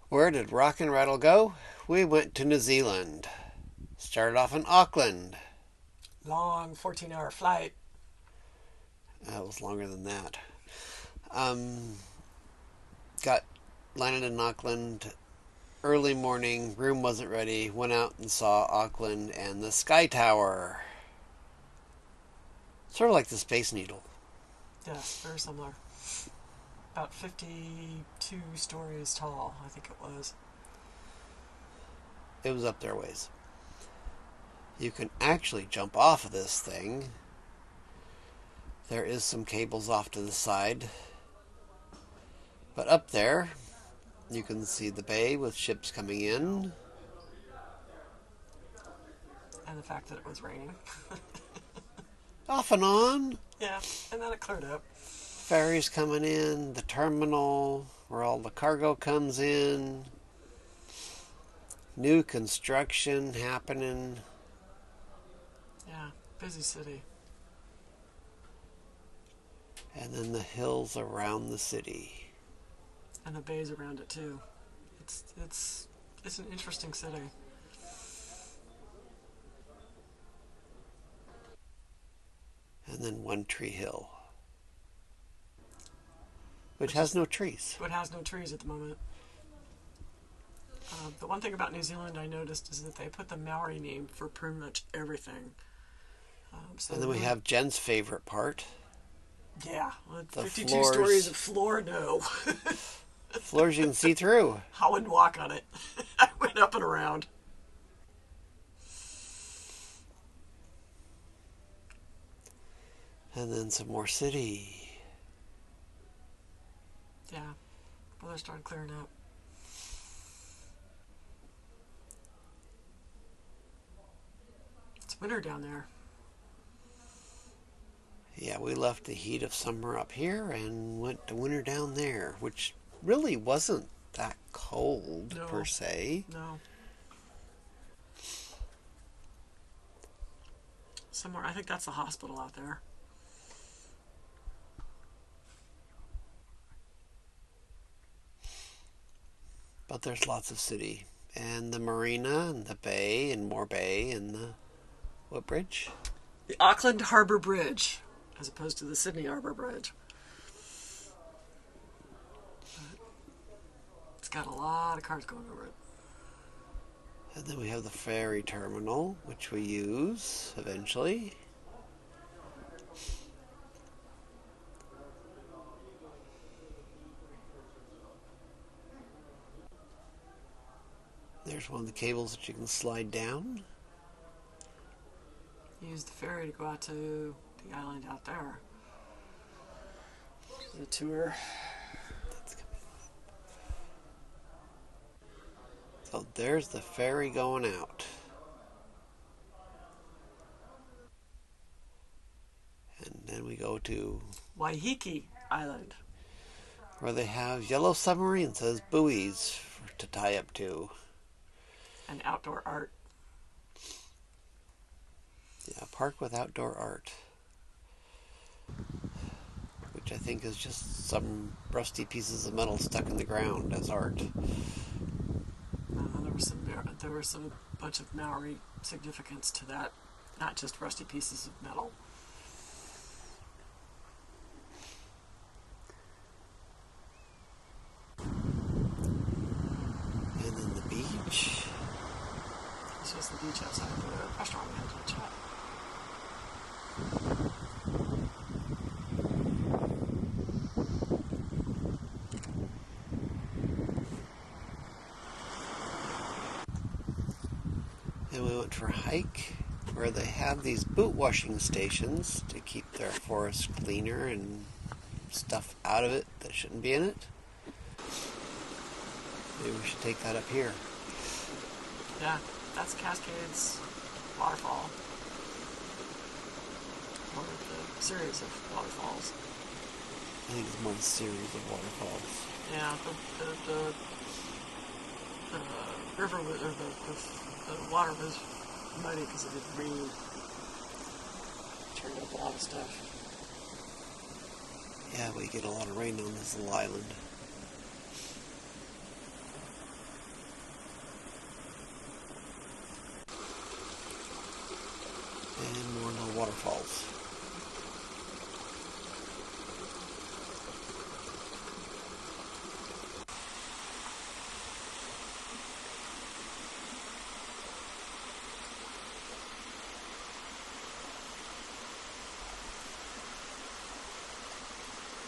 Where did Rock and Rattle go? We went to New Zealand. Started off in Auckland. Long 14-hour flight. It was longer than that. Um, got landed in Auckland early morning. Room wasn't ready. Went out and saw Auckland and the Sky Tower. Sort of like the Space Needle. Yes, very similar. About 52 stories tall, I think it was. It was up there ways. You can actually jump off of this thing. There is some cables off to the side. But up there, you can see the bay with ships coming in. And the fact that it was raining. Off and on. Yeah, and then it cleared up. Ferries coming in. The terminal where all the cargo comes in. New construction happening. Yeah, busy city. And then the hills around the city. And the bays around it too. It's an interesting city. And then One Tree Hill, which has no trees. But it has no trees at the moment. The one thing about New Zealand I noticed is that they put the Maori name for pretty much everything. And then we have Jen's favorite part. Yeah, The 52 floors. stories of floor, no. Floors you can see through. I wouldn't walk on it. I went up and around. And then some more city. Yeah, weather started clearing up. It's winter down there. Yeah, we left the heat of summer up here and went to winter down there, which really wasn't that cold No. per se. No. Somewhere, I think that's the hospital out there. But there's lots of city. And the marina and the bay and more bay and the what bridge? The Auckland Harbour Bridge, as opposed to the Sydney Harbour Bridge. It's got a lot of cars going over it. And then we have the ferry terminal, which we use eventually. There's one of the cables that you can slide down. Use the ferry to go out to the island out there. The tour. So there's the ferry going out. And then we go to Waiheke Island. where they have yellow submarines as buoys to tie up to. And outdoor art. Yeah, a park with outdoor art. Which I think is just some rusty pieces of metal stuck in the ground as art. There was some bunch of Maori significance to that, not just rusty pieces of metal. And then the beach. This was the beach outside the restaurant we had to chat. And we went for a hike where they have these boot washing stations to keep their forest cleaner and stuff out of it that shouldn't be in it. Maybe we should take that up here. Yeah, that's Cascades Waterfall. One of the series of waterfalls. I think it's more a series of waterfalls. Yeah, the river was, or the water was muddy because it had rained. Turned up a lot of stuff. Yeah, we get a lot of rain on this little island. waterfalls.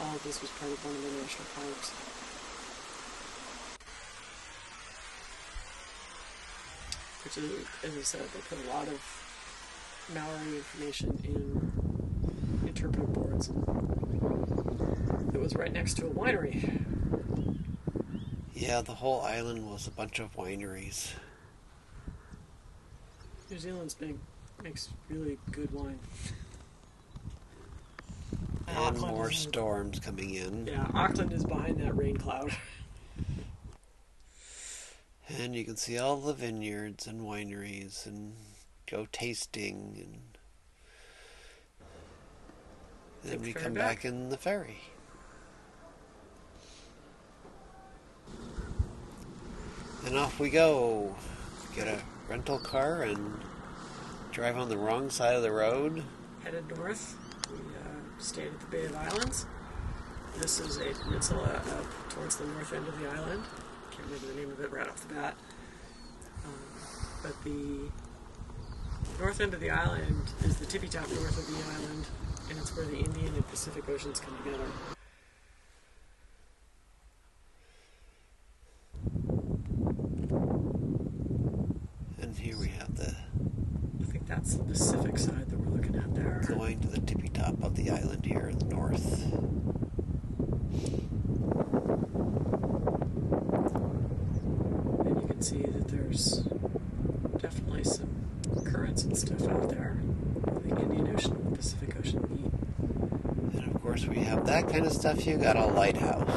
All of this was part of one of the national parks. Which is, as I said, they put a lot of Maori information in interpretive boards. It was right next to a winery. Yeah, the whole island was a bunch of wineries. New Zealand's big, makes really good wine. And Auckland more is- storms coming in. Yeah, Auckland is behind that rain cloud. And you can see all the vineyards and wineries and go tasting. And then we come back in the ferry. And off we go. Get a rental car and drive on the wrong side of the road. Headed north. We stayed at the Bay of Islands. This is a peninsula up towards the north end of the island. Can't remember the name of it right off the bat. But the north end of the island is the tippy top north of the island, and it's where the Indian and Pacific Oceans come together. And here we have the I think that's the Pacific side that we're looking at there. going to the tippy top of the island here in the north. And you can see that there's definitely some currents and stuff out there. The Indian Ocean and the Pacific Ocean meet. And of course we have that kind of stuff. You got a lighthouse.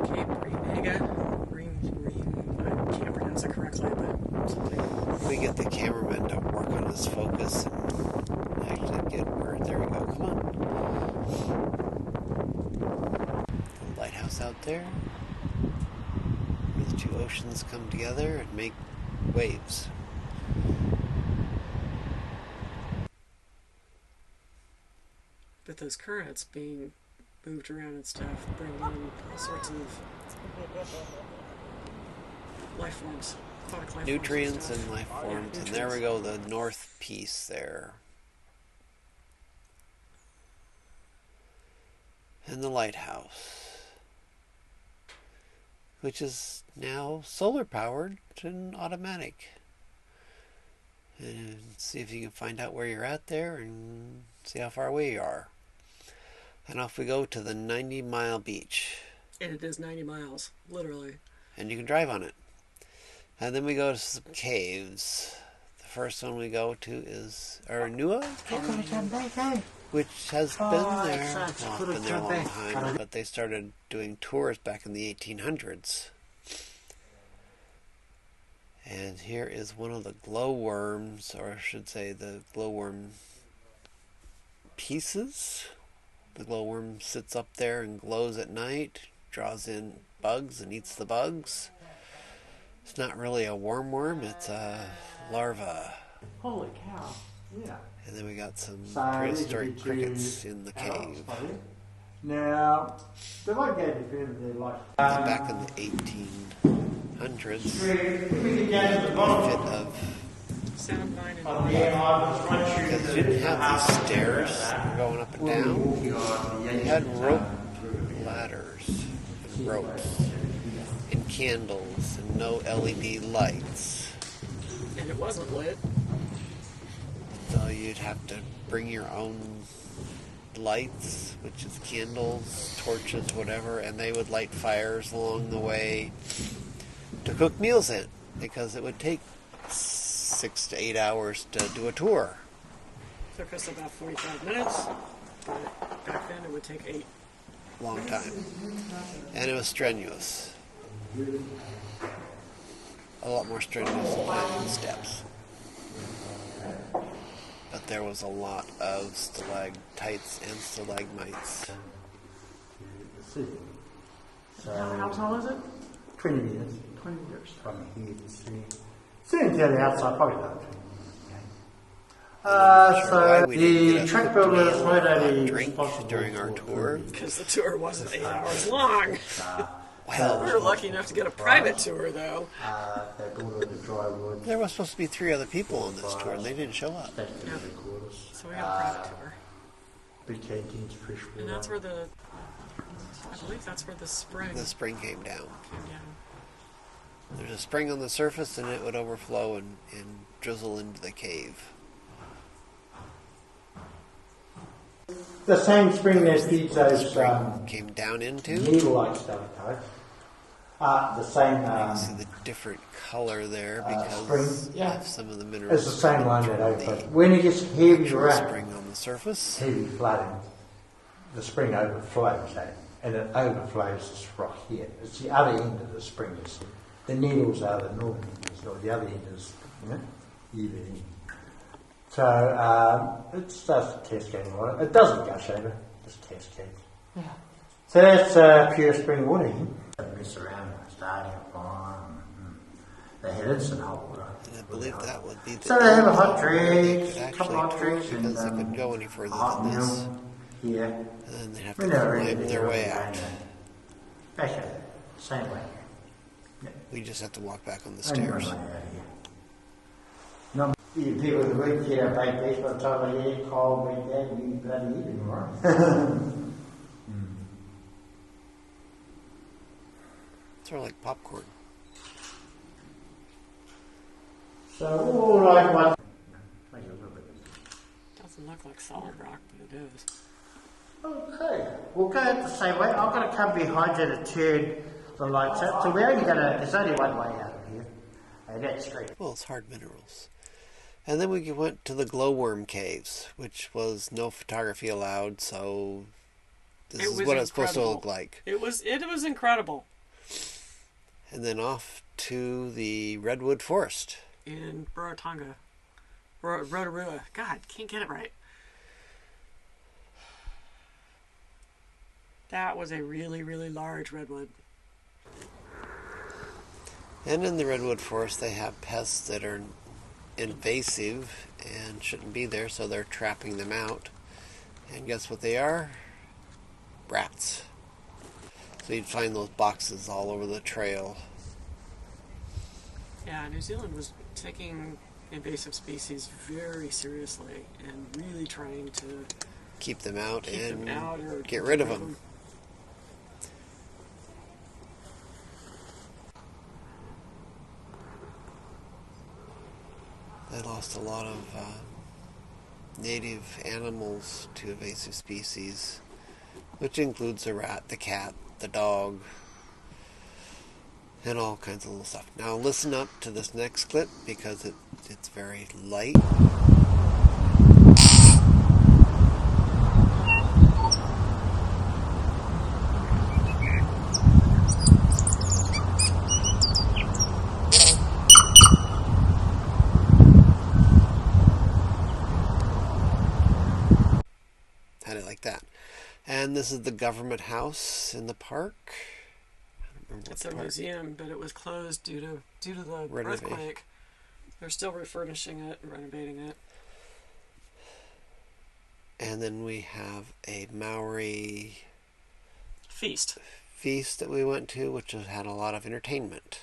Cape Reenaga. I can't pronounce it correctly, but something. We get the cameraman to work on his focus and actually get where. There we go. Come on. The lighthouse out there, where the two oceans come together and make waves. But those currents being moved around and stuff bring in all sorts of life forms, aquatic life Nutrients forms and life Yeah, forms. And there we go, the north piece there. And the lighthouse, which is now solar powered and automatic. And see if you can find out where you're at there and see how far away you are. And off we go to the 90-mile beach. And it is 90 miles, literally. And you can drive on it. And then we go to some caves. The first one we go to is Aranua Cave, which has been there. Well, it's been there a long time, but they started doing tours back in the 1800s. And here is one of the glowworms, or I should say the glowworm pieces. The glowworm sits up there and glows at night, draws in bugs and eats the bugs. It's not really a wormworm, it's a larva. Holy cow. Yeah. And then we got some So prehistoric these are the crickets two in the adults, cave. probably. Now, the one gave definitively like. And back in the 1800s, If we could get to the fit bottom of, Sound 9 and of the island, once you because you didn't have these stairs going up and down. You had rope ladders and ropes and candles and no LED lights. And it wasn't lit. So you'd have to bring your own lights, which is candles, torches, whatever, and they would light fires along the way to cook meals in, because it would take 6 to 8 hours to do a tour. Took us about 45 minutes. But back then it would take 8. Long time. And it was strenuous. A lot more strenuous than climbing steps. But there was a lot of stalactites and stalagmites. See. How So, tall is it? 20 years. 20 years. From here to see. Sitting to the outside, probably about 20 years. Okay. I'm not sure why So we didn't the get a track hooked builder meal had or a drink responsible during our for tour. Because the tour wasn't 8 hours long. Well, We were lucky enough to get a private tour, though. They brought in the dry wood. there was supposed to be 3 other people on this tour, and they didn't show up. Thank you, recorders. So we got a private tour. Big canteens, fresh water. And that's where I believe that's where the spring The spring came down. came down. There's a spring on the surface, and it would overflow and drizzle into the cave. The same spring that feeds those Came down into. needle-like stalactites. The same. You see the different color there because spring, yeah. of some of the minerals. It's the same one that from overflows. When it gets heavy the rain, spring on the surface. heavy flooding, the spring overflows, and it overflows this rock here. It's the other end of the spring. The needles are the northern end, the other end is, either end. So it's just cascading water. It doesn't gush over, it's cascades. Yeah. So that's pure spring water. Don't mess around with starting a fire. They had instant hot water. And I believe that would be the So they have a hot only drink, they could a actually couple hot tour drinks, and because they couldn't go any a further hot than this. meal here. And then they'd have We to never really climb their way out. Okay, same way. We just have to walk back on the Only one stairs. way out here. No, you people that work here play baseball time of year, cold like that, you bloody eating, right? Sort of like popcorn. So, all like what? Make it a little bit. Doesn't look like solid rock, but it is. Okay, we'll go the same way. I'm going to come behind you to turn the lights up. So we're only going to, there's only one way out of here. And that's straight. Well, it's hard minerals. And then we went to the glowworm caves, which was no photography allowed, so this It is was what it's supposed to incredible. look like. It was incredible. And then off to the redwood forest. In Rarotonga. Rotorua. God, can't get it right. That was a really, really large redwood. And in the redwood forest, they have pests that are invasive and shouldn't be there, so they're trapping them out. And guess what they are? Rats. So you'd find those boxes all over the trail. Yeah, New Zealand was taking invasive species very seriously and really trying to Keep them out keep and them out or get rid of them. They lost a lot of native animals to invasive species, which includes the rat, the cat, the dog, and all kinds of little stuff. Now listen up to this next clip because it's very light. Had it like that. And this is the government house in the park. I don't remember what It's the a park. museum, but it was closed due to the Renovation. earthquake. They're still refurbishing it and renovating it. And then we have a Maori Feast. feast that we went to, which had a lot of entertainment.